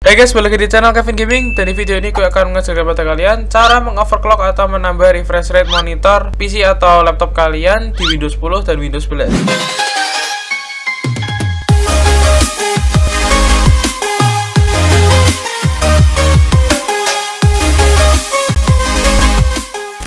Hai guys, balik lagi di channel Kevin Gaming. Dan di video ini gue akan mengajarkan kepada kalian cara mengoverclock atau menambah refresh rate monitor PC atau laptop kalian di Windows 10 dan Windows 11.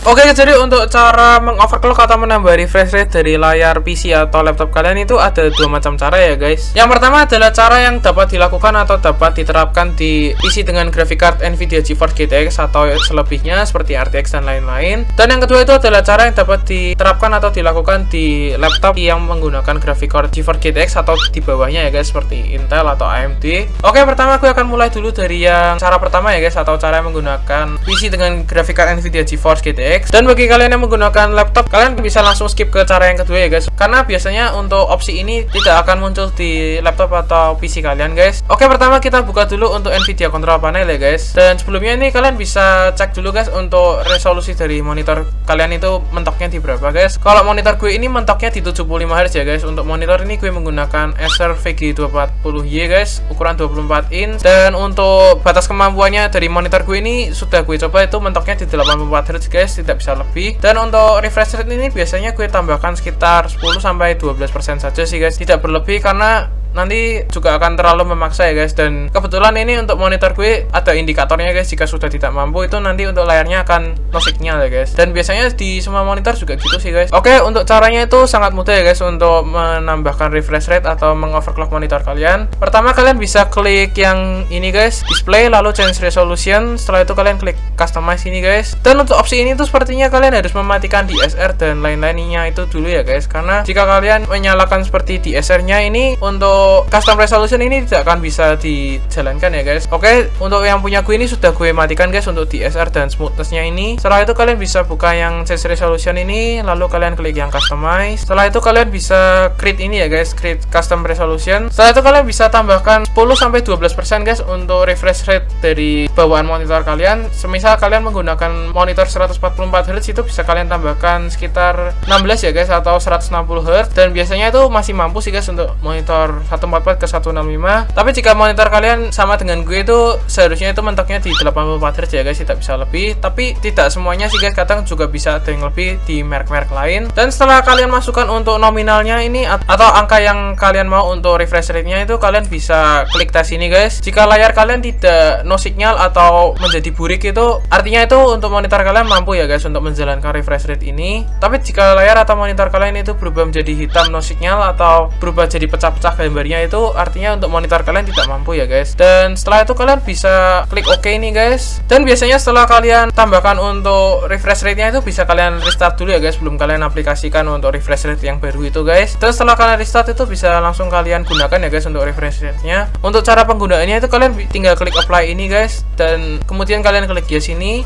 Oke, jadi untuk cara mengoverclock atau menambah refresh rate dari layar PC atau laptop kalian itu ada dua macam cara ya guys. Yang pertama adalah cara yang dapat dilakukan atau dapat diterapkan di PC dengan graphic card Nvidia GeForce GTX atau selebihnya seperti RTX dan lain-lain. Dan yang kedua itu adalah cara yang dapat diterapkan atau dilakukan di laptop yang menggunakan graphic card GeForce GTX atau di bawahnya ya guys, seperti Intel atau AMD. Oke, pertama gue akan mulai dulu dari yang cara pertama ya guys, atau cara yang menggunakan PC dengan graphic card Nvidia GeForce GTX. Dan bagi kalian yang menggunakan laptop, kalian bisa langsung skip ke cara yang kedua ya guys, karena biasanya untuk opsi ini tidak akan muncul di laptop atau PC kalian guys. Oke, pertama kita buka dulu untuk Nvidia Control Panel ya guys. Dan sebelumnya ini kalian bisa cek dulu guys untuk resolusi dari monitor kalian itu mentoknya di berapa guys. Kalau monitor gue ini mentoknya di 75 Hz ya guys. Untuk monitor ini gue menggunakan Acer VG240Y guys, ukuran 24 inch. Dan untuk batas kemampuannya dari monitor gue ini sudah gue coba itu mentoknya di 84 Hz guys, tidak bisa lebih. Dan untuk refresh rate ini biasanya gue tambahkan sekitar 10-12% saja sih guys, tidak berlebih karena nanti juga akan terlalu memaksa ya guys. Dan kebetulan ini untuk monitor gue ada indikatornya guys, jika sudah tidak mampu itu nanti untuk layarnya akan no signal ya guys. Dan biasanya di semua monitor juga gitu sih guys. Oke, untuk caranya itu sangat mudah ya guys untuk menambahkan refresh rate atau mengoverclock monitor kalian. Pertama kalian bisa klik yang ini guys, display, lalu change resolution. Setelah itu kalian klik customize ini guys. Dan untuk opsi ini tuh sepertinya kalian harus mematikan DSR dan lain-lainnya itu dulu ya guys, karena jika kalian menyalakan seperti DSR nya ini, untuk custom resolution ini tidak akan bisa dijalankan ya guys. Oke, untuk yang punya gue ini sudah gue matikan guys untuk DSR dan smoothness-nya ini. Setelah itu kalian bisa buka yang change resolution ini, lalu kalian klik yang customize. Setelah itu kalian bisa create ini ya guys, create custom resolution. Setelah itu kalian bisa tambahkan 10-12% guys untuk refresh rate dari bawaan monitor kalian. Semisal kalian menggunakan monitor 144 Hz itu bisa kalian tambahkan sekitar 16 ya guys, atau 160 Hz. Dan biasanya itu masih mampu sih guys untuk monitor 144 ke 165. Tapi jika monitor kalian sama dengan gue itu seharusnya itu mentoknya di 84 Hz ya guys, tidak bisa lebih. Tapi tidak semuanya sih guys, kadang juga bisa ada yang lebih di merek-merek lain. Dan setelah kalian masukkan untuk nominalnya ini atau angka yang kalian mau untuk refresh rate-nya itu, kalian bisa klik tes ini guys. Jika layar kalian tidak no signal atau menjadi burik itu artinya itu untuk monitor kalian mampu ya guys untuk menjalankan refresh rate ini. Tapi jika layar atau monitor kalian itu berubah menjadi hitam no signal atau berubah jadi pecah-pecah gambarnya itu artinya untuk monitor kalian tidak mampu ya guys. Dan setelah itu kalian bisa klik OK nih guys. Dan biasanya setelah kalian tambahkan untuk refresh rate-nya itu bisa kalian restart dulu ya guys, sebelum kalian aplikasikan untuk refresh rate yang baru itu guys. Dan setelah kalian restart itu bisa langsung kalian gunakan ya guys untuk refresh rate-nya. Untuk cara penggunaannya itu kalian tinggal klik apply ini guys, dan kemudian kalian klik yes ini.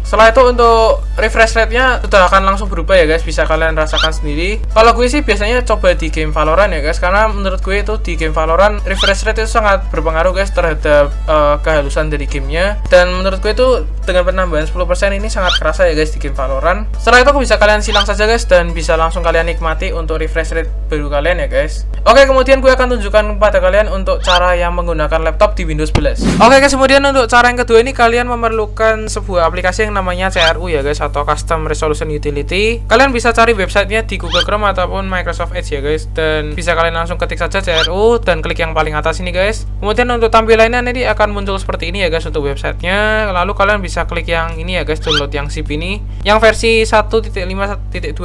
Setelah itu untuk refresh rate-nya sudah akan langsung berubah ya guys, bisa kalian rasakan sendiri. Kalau gue sih biasanya coba di game Valorant ya guys, karena menurut gue itu di game Valorant refresh rate itu sangat berpengaruh guys terhadap kehalusan dari gamenya. Dan menurut gue itu dengan penambahan 10% ini sangat kerasa ya guys di game Valorant. Setelah itu bisa kalian silang saja guys, dan bisa langsung kalian nikmati untuk refresh rate baru kalian ya guys. Oke, kemudian gue akan tunjukkan kepada kalian untuk cara yang menggunakan laptop di Windows 11. Oke guys, kemudian untuk cara yang kedua ini kalian memerlukan sebuah aplikasi yang namanya CRU ya guys, atau Custom Resolution Utility. Kalian bisa cari websitenya di Google Chrome ataupun Microsoft Edge ya guys, dan bisa kalian langsung ketik saja CRU dan klik yang paling atas ini guys. Kemudian untuk tampilannya nanti akan muncul seperti ini ya guys untuk websitenya. Lalu kalian bisa klik yang ini ya guys, download yang zip ini, yang versi 1.5.2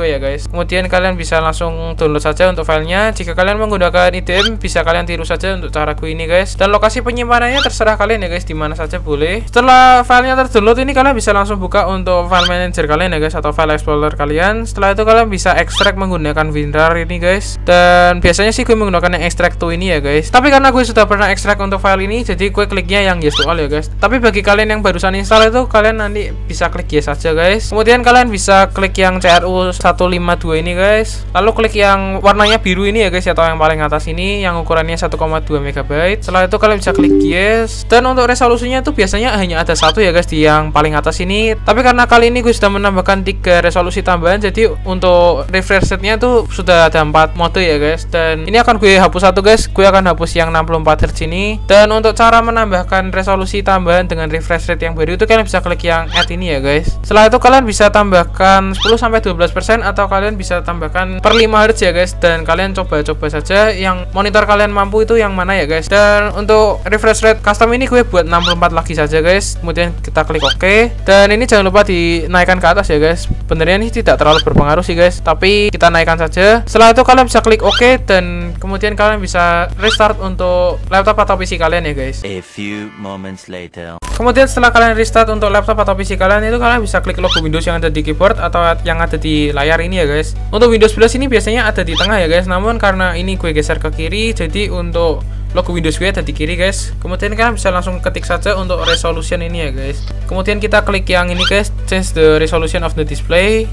ya guys. Kemudian kalian bisa langsung download saja untuk filenya. Jika kalian menggunakan IDM bisa kalian tiru saja untuk cara gue ini guys. Dan lokasi penyimpanannya terserah kalian ya guys, dimana saja boleh. Setelah filenya terdownload ini kalian bisa langsung buka untuk file manager kalian ya guys, atau file explorer kalian. Setelah itu kalian bisa ekstrak menggunakan WinRAR ini guys. Dan biasanya sih gue menggunakan yang extract to ini ya guys. Tapi karena gue sudah pernah ekstrak untuk file ini, jadi gue kliknya yang yes to all ya guys. Tapi bagi kalian yang barusan install itu kalian nanti bisa klik yes saja guys. Kemudian kalian bisa klik yang CRU 152 ini guys. Lalu klik yang warnanya biru ini ya guys, atau yang paling atas ini yang ukurannya 1,2 MB. Setelah itu kalian bisa klik yes. Dan untuk resolusinya itu biasanya hanya ada satu ya guys, di yang paling atas ini. ini. Tapi karena kali ini gue sudah menambahkan 3 resolusi tambahan, jadi untuk refresh rate-nya tuh sudah ada 4 mode ya guys. Dan ini akan gue hapus satu guys, gue akan hapus yang 64 Hz ini. Dan untuk cara menambahkan resolusi tambahan dengan refresh rate yang baru itu kalian bisa klik yang add ini ya guys. Setelah itu kalian bisa tambahkan 10-12% atau kalian bisa tambahkan per 5 Hz ya guys. Dan kalian coba-coba saja yang monitor kalian mampu itu yang mana ya guys. Dan untuk refresh rate custom ini gue buat 64 lagi saja guys. Kemudian kita klik OK. Dan ini jangan lupa dinaikkan ke atas ya guys. Benernya ini tidak terlalu berpengaruh sih guys, tapi kita naikkan saja. Setelah itu kalian bisa klik OK dan kemudian kalian bisa restart untuk laptop atau PC kalian ya guys. A few moments later. Kemudian setelah kalian restart untuk laptop atau PC kalian itu kalian bisa klik logo Windows yang ada di keyboard atau yang ada di layar ini ya guys. Untuk Windows 11 ini biasanya ada di tengah ya guys, namun karena ini gue geser ke kiri, jadi untuk logo Windows gue ada di kiri guys. Kemudian kalian bisa langsung ketik saja untuk resolution ini ya guys. Kemudian kita klik yang ini guys, change the resolution of the display.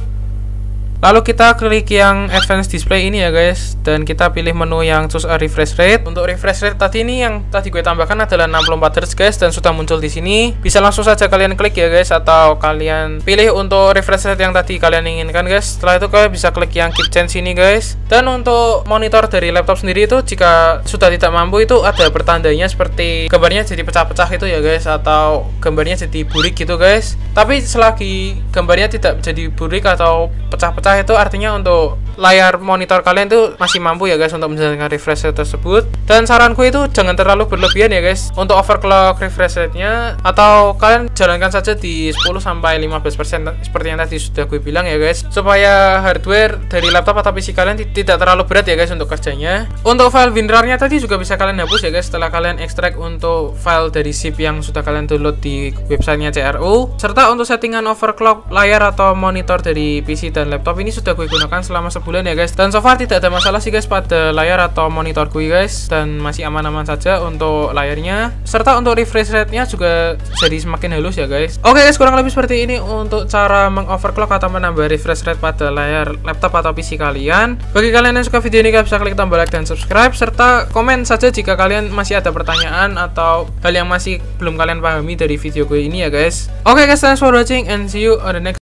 Lalu kita klik yang advanced display ini ya guys, dan kita pilih menu yang choose a refresh rate. Untuk refresh rate tadi ini yang tadi gue tambahkan adalah 64 Hz guys, dan sudah muncul di sini. Bisa langsung saja kalian klik ya guys, atau kalian pilih untuk refresh rate yang tadi kalian inginkan guys. Setelah itu kalian bisa klik yang keep change ini guys. Dan untuk monitor dari laptop sendiri itu jika sudah tidak mampu itu ada pertandanya seperti gambarnya jadi pecah-pecah itu ya guys, atau gambarnya jadi burik gitu guys. Tapi selagi gambarnya tidak jadi burik atau pecah-pecah itu artinya untuk layar monitor kalian tuh masih mampu ya guys untuk menjalankan refresh rate tersebut. Dan saranku itu jangan terlalu berlebihan ya guys untuk overclock refresh rate-nya, atau kalian jalankan saja di 10-15% seperti yang tadi sudah gue bilang ya guys, supaya hardware dari laptop atau PC kalian tidak terlalu berat ya guys untuk kerjanya. Untuk file WinRAR-nya tadi juga bisa kalian hapus ya guys setelah kalian ekstrak untuk file dari zip yang sudah kalian download di websitenya CRU. Serta untuk settingan overclock layar atau monitor dari PC dan laptop ini sudah gue gunakan selama sebulan ya guys, dan so far tidak ada masalah sih guys pada layar atau monitor gue guys, dan masih aman-aman saja untuk layarnya. Serta untuk refresh rate-nya juga jadi semakin halus ya guys. Oke guys, kurang lebih seperti ini untuk cara mengoverclock atau menambah refresh rate pada layar laptop atau PC kalian. Bagi kalian yang suka video ini kalian bisa klik tombol like dan subscribe, serta komen saja jika kalian masih ada pertanyaan atau hal yang masih belum kalian pahami dari video gue ini ya guys. Oke guys, thanks for watching and see you on the next